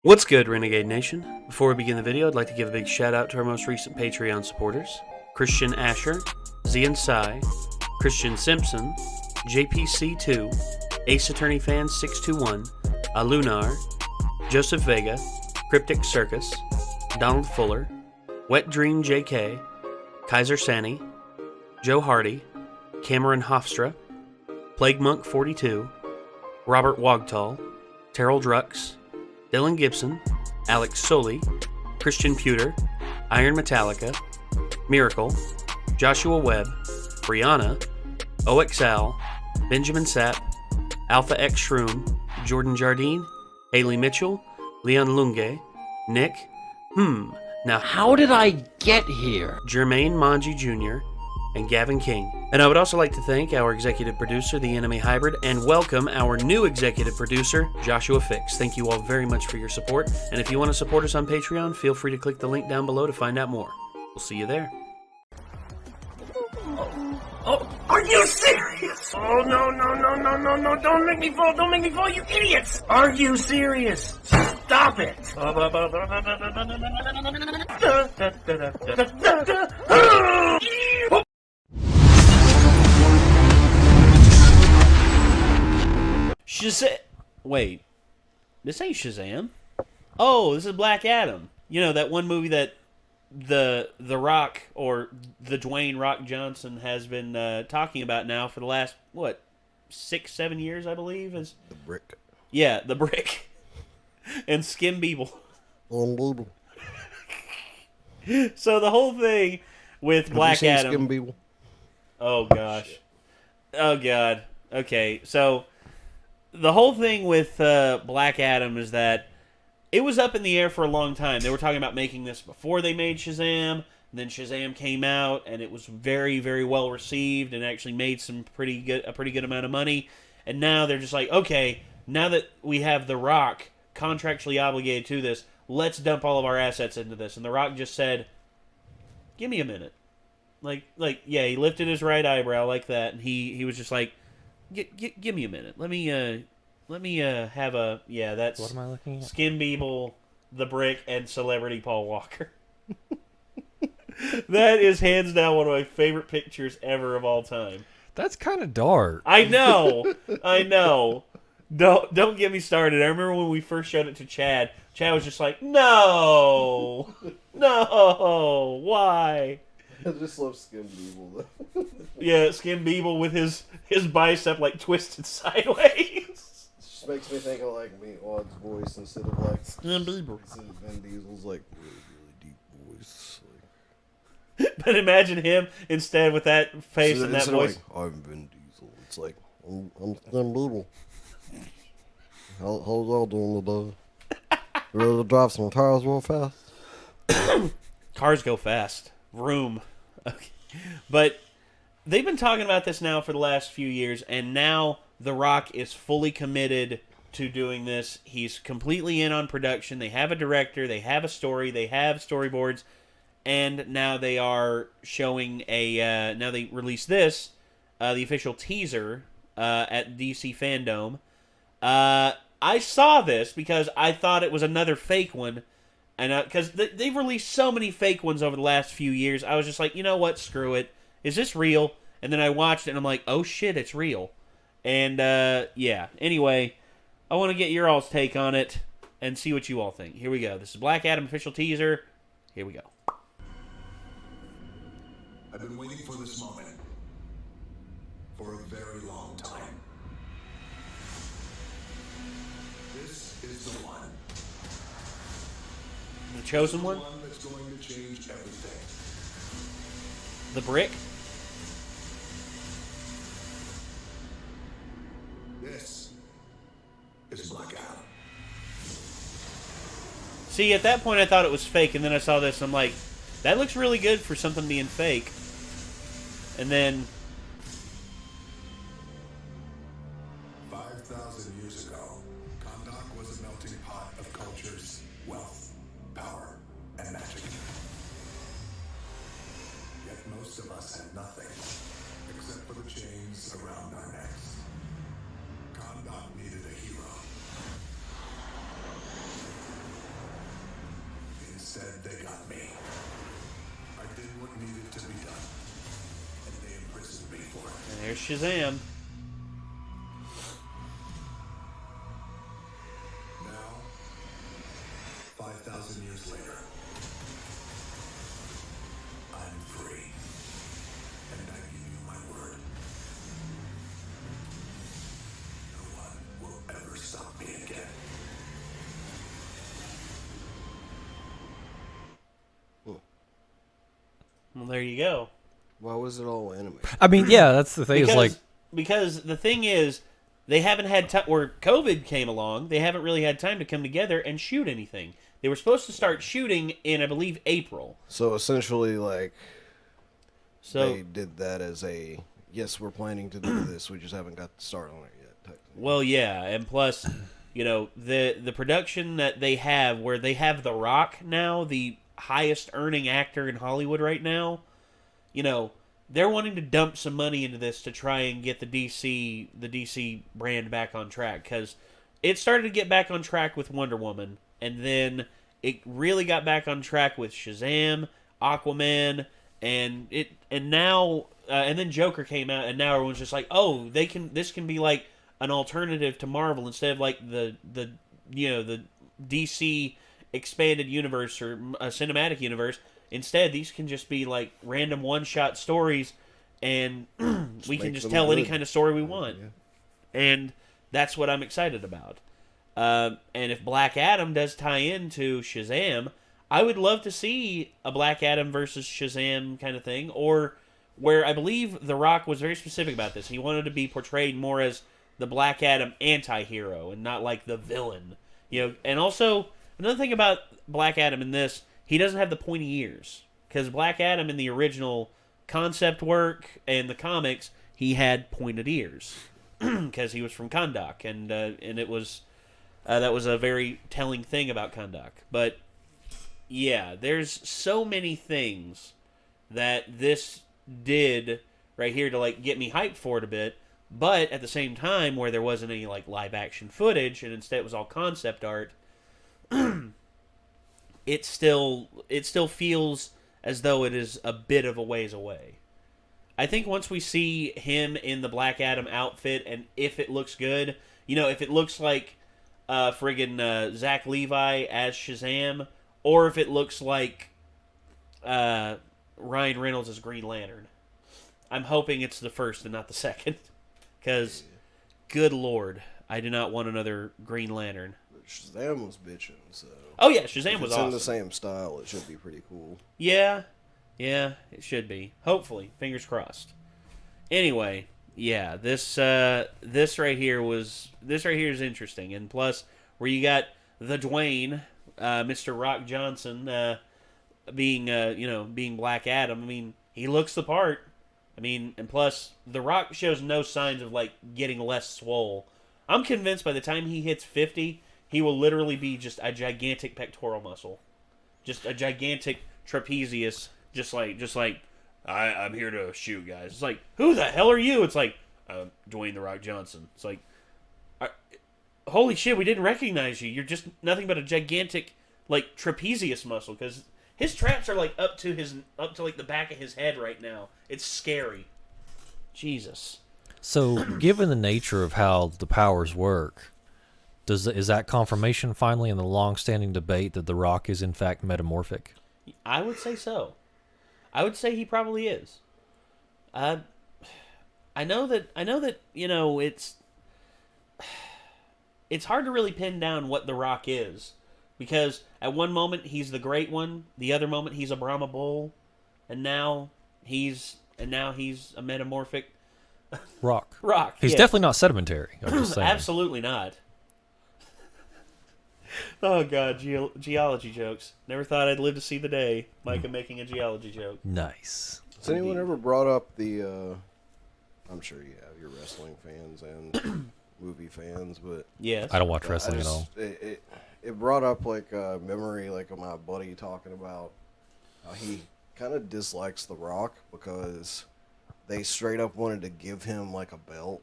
What's good, Renegade Nation? Before we begin the video, I'd like to give a big shout out to our most recent Patreon supporters: Christian Asher, Zian Sai, Christian Simpson, JPC2, Ace Attorney Fan 621, Alunar, Joseph Vega, Cryptic Circus, Donald Fuller, Wet Dream JK, Kaiser Sani, Joe Hardy, Cameron Hofstra, Plague Monk 42, Robert Wagtall, Terrell Drux, Dylan Gibson, Alex Soli, Christian Pewter, Iron Metallica, Miracle, Joshua Webb, Brianna, OXL, Benjamin Sapp, Alpha X Shroom, Jordan Jardine, Haley Mitchell, Leon Lunge, Nick, now how did I get here? Jermaine Manji Jr., and Gavin King. And I would also like to thank our executive producer, The Enemy Hybrid, and welcome our new executive producer, Joshua Fix. Thank you all very much for your support, and if you want to support us on Patreon, feel free to click the link down below to find out more. We'll see you there. Oh, are you serious? Oh, no, don't make me fall, you idiots! Are you serious? Stop it! Shazam! Wait, this ain't Shazam. Oh, this is Black Adam. You know, that one movie that the Rock, or the Dwayne Rock Johnson, has been talking about now for the last, 6-7 years, I believe? Is The Brick. Yeah, The Brick. And Skim Beeble. So the whole thing with Black Adam... Skim Beeble? Oh, gosh. Shit. Oh, God. Okay, so the whole thing with Black Adam is that it was up in the air for a long time. They were talking about making this before they made Shazam, and then Shazam came out, and it was very, very well received, and actually made a pretty good amount of money. And now they're just like, okay, now that we have The Rock contractually obligated to this, let's dump all of our assets into this. And The Rock just said, give me a minute. Yeah, he lifted his right eyebrow like that, and he was just like, give me a minute. Let me have a... Yeah, that's... What am I looking at? Skin Beeble, The Brick, and Celebrity Paul Walker. That is hands down one of my favorite pictures ever of all time. That's kind of dark. I know. Don't get me started. I remember when we first showed it to Chad. Chad was just like, no, why? I just love Skim Beeble, though. Yeah, Skim Beeble with his bicep like twisted sideways. It just makes me think of like Meatwad's voice instead of like Skim Beeble. Instead of Vin Diesel's like really deep voice. But imagine him instead with that face and that voice. Like, I'm Vin Diesel. It's like I'm Skim Beeble. How's y'all doing today? Ready to drive some cars real fast? Cars go fast. Vroom. Okay. But they've been talking about this now for the last few years, and now The Rock is fully committed to doing this. He's completely in on production. They have a director, they have a story, they have storyboards, and now they are showing now they released this, the official teaser at DC Fandom. I saw this because I thought it was another fake one. And because they've released so many fake ones over the last few years, I was just like, you know what, screw it. Is this real? And then I watched it, and I'm like, oh shit, it's real. And, yeah. Anyway, I want to get your all's take on it and see what you all think. Here we go. This is Black Adam official teaser. Here we go. I've been waiting for this moment for a very long time. This is the one. The chosen one? The one that's going to change everything. The Brick? This is Black Adam. See, at that point I thought it was fake, and then I saw this, and I'm like, that looks really good for something being fake. And then 5,000 years ago, Kahndaq was a melting pot of cultures, wealth, power, and magic. Yet most of us had nothing, except for the chains around our necks. Kahndaq needed a hero. they got me. I did what needed to be done, and they imprisoned me for it. And there's Shazam. Now, 5,000 years later, I'm free, and I give you my word. No one will ever stop me again. Well, there you go. Why was it all anime? I mean, yeah, that's the thing. Because, Is like, because the thing is, they haven't had time, where COVID came along, they haven't really had time to come together and shoot anything. They were supposed to start shooting in, I believe, April. So essentially, like, So, they did that as a, yes, we're planning to do this, we just haven't got to start on it yet. Type thing. well, yeah, and plus, you know, the production that they have, where they have The Rock now, the highest earning actor in Hollywood right now, you know, they're wanting to dump some money into this to try and get the DC brand back on track, because it started to get back on track with Wonder Woman, and then it really got back on track with Shazam, Aquaman, and now then Joker came out, and now everyone's just like, oh, this can be like an alternative to Marvel instead of like the DC expanded universe or a cinematic universe. Instead, these can just be like random one-shot stories, and we can make just them tell any good. kind of story we want. Yeah. And that's what I'm excited about. And if Black Adam does tie into Shazam, I would love to see a Black Adam versus Shazam kind of thing, or where I believe The Rock was very specific about this. He wanted to be portrayed more as the Black Adam anti-hero and not like the villain. You know, and also another thing about Black Adam in this, he doesn't have the pointy ears, because Black Adam in the original concept work and the comics, he had pointed ears because he was from Kahndaq, and it was that was a very telling thing about Kahndaq. But yeah, there's so many things that this did right here to like get me hyped for it a bit, but at the same time, where there wasn't any like live action footage and instead it was all concept art, it still feels as though it is a bit of a ways away. I think once we see him in the Black Adam outfit, and if it looks good, you know, if it looks like Zach Levi as Shazam, or if it looks like Ryan Reynolds as Green Lantern, I'm hoping it's the first and not the second. Because, good Lord, I do not want another Green Lantern. Shazam was bitching, so. Oh yeah, Shazam If was it's awesome. in the same style, it should be pretty cool. Yeah, it should be. Hopefully, fingers crossed. Anyway, yeah, this right here is interesting, and plus where you got the Dwayne, Mr. Rock Johnson, being Black Adam. I mean, he looks the part. I mean, and plus the Rock shows no signs of like getting less swole. I'm convinced by the time he hits 50, he will literally be just a gigantic pectoral muscle, just a gigantic trapezius, just like I'm here to shoot, guys. It's like, who the hell are you? It's like, Dwayne the Rock Johnson. It's like, holy shit, we didn't recognize you. You're just nothing but a gigantic like trapezius muscle, because his traps are like up to like the back of his head right now. It's scary. Jesus. so given the nature of how the powers work, is that confirmation finally in the long-standing debate that The Rock is in fact metamorphic? I would say so. I would say he probably is. I know that you know it's hard to really pin down what The Rock is, because at one moment he's the Great One, the other moment he's a Brahma Bull, and now he's a metamorphic Rock. Rock. He's yes. definitely not sedimentary. I'm just saying. Absolutely not. Oh god, geology jokes. Never thought I'd live to see the day. Micah making a geology joke. Nice. Has anyone ever brought up the, I'm sure you have, you're wrestling fans and movie fans, but Yes. I don't watch wrestling at all. It brought up like a memory like of my buddy talking about how he kind of dislikes The Rock because they straight up wanted to give him like a belt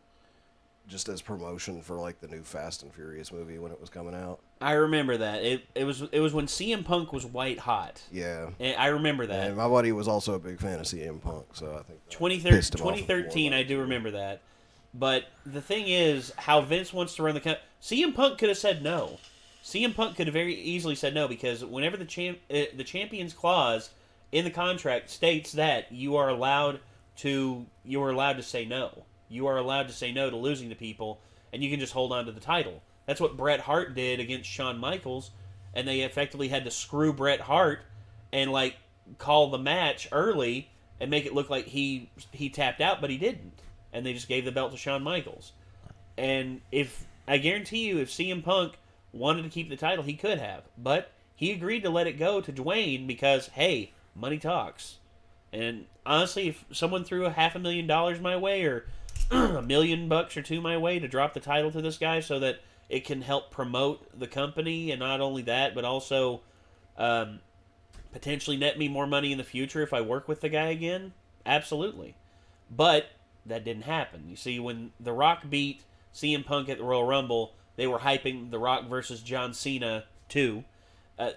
just as promotion for like the new Fast and Furious movie when it was coming out. I remember that. It was when CM Punk was white hot. Yeah. And I remember that. And my buddy was also a big fan of CM Punk, so I think 2013, I do remember that. But the thing is, how Vince wants to run the company. CM Punk could have said no. CM Punk could have very easily said no, because whenever the Champions Clause in the contract states that you are allowed to say no. You are allowed to say no to losing to people, and you can just hold on to the title. That's what Bret Hart did against Shawn Michaels, and they effectively had to screw Bret Hart and like call the match early and make it look like he tapped out, but he didn't. And they just gave the belt to Shawn Michaels. And I guarantee you, if CM Punk wanted to keep the title, he could have. But he agreed to let it go to Dwayne because, hey, money talks. And honestly, if someone threw $500,000 my way or $1 million or $2 million my way to drop the title to this guy so that it can help promote the company, and not only that, but also potentially net me more money in the future if I work with the guy again, absolutely. But that didn't happen. You see, when The Rock beat CM Punk at the Royal Rumble, they were hyping The Rock versus John Cena 2.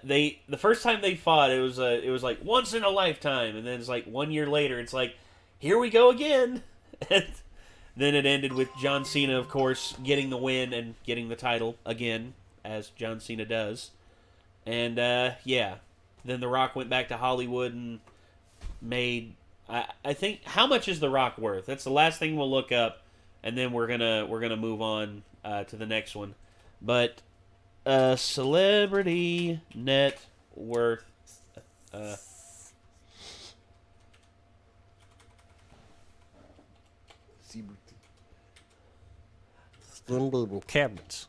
The first time they fought, it was like once in a lifetime, and then it's like 1 year later, it's like, here we go again. And then it ended with John Cena, of course, getting the win and getting the title again, as John Cena does. And yeah, then The Rock went back to Hollywood and made. I think, how much is The Rock worth? That's the last thing we'll look up, and then we're gonna move on to the next one. But celebrity net worth. Cabinets.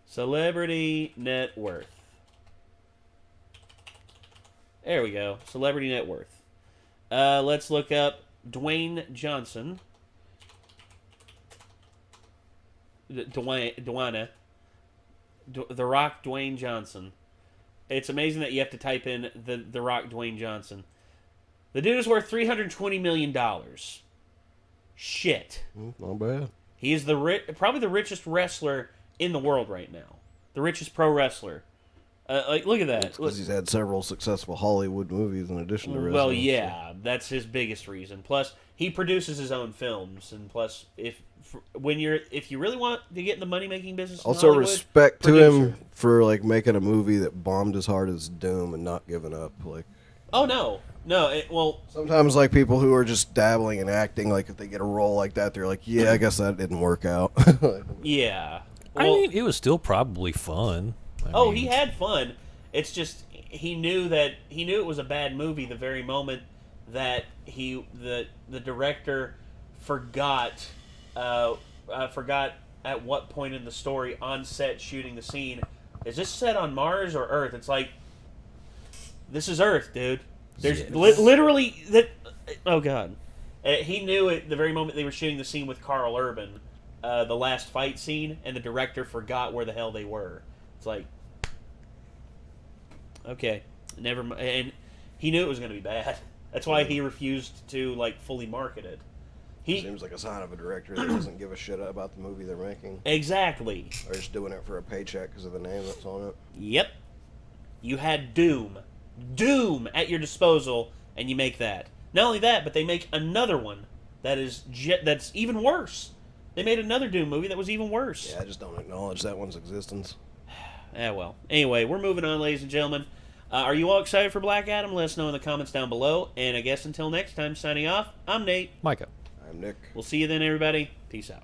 Celebrity net worth. There we go. Celebrity net worth. Let's look up Dwayne Johnson. The Rock Dwayne Johnson. It's amazing that you have to type in the Rock Dwayne Johnson. The dude is worth $320 million. Shit. Not bad. He is probably the richest wrestler in the world right now. The richest pro wrestler. Look at that. Because he's had several successful Hollywood movies in addition to wrestling. Well, yeah, that's his biggest reason. Plus, he produces his own films, and plus, if you really want to get in the money making business, in also Hollywood, respect to producer. him for like making a movie that bombed as hard as Doom and not giving up. Like, oh no, well, sometimes like people who are just dabbling in acting, like if they get a role like that, they're like, yeah, I guess that didn't work out. yeah. I Well, mean, it was still probably fun. He had fun. It's just he knew it was a bad movie the very moment that the director forgot at what point in the story on set shooting the scene. Is this set on Mars or Earth? It's like, this is Earth, dude. There's literally that. Oh God, he knew it the very moment they were shooting the scene with Carl Urban, the last fight scene, and the director forgot where the hell they were. It's like, okay, never mind. And he knew it was going to be bad. That's why he refused to like fully market it. Seems like a sign of a director that doesn't give a shit about the movie they're making. Exactly. Or just doing it for a paycheck because of the name that's on it. Yep. You had Doom at your disposal, and you make that. Not only that, but they make another one that's even worse. They made another Doom movie that was even worse. Yeah, I just don't acknowledge that one's existence. Well. Anyway, we're moving on, ladies and gentlemen. Are you all excited for Black Adam? Let us know in the comments down below. And I guess until next time, signing off, I'm Nate. Micah. I'm Nick. We'll see you then, everybody. Peace out.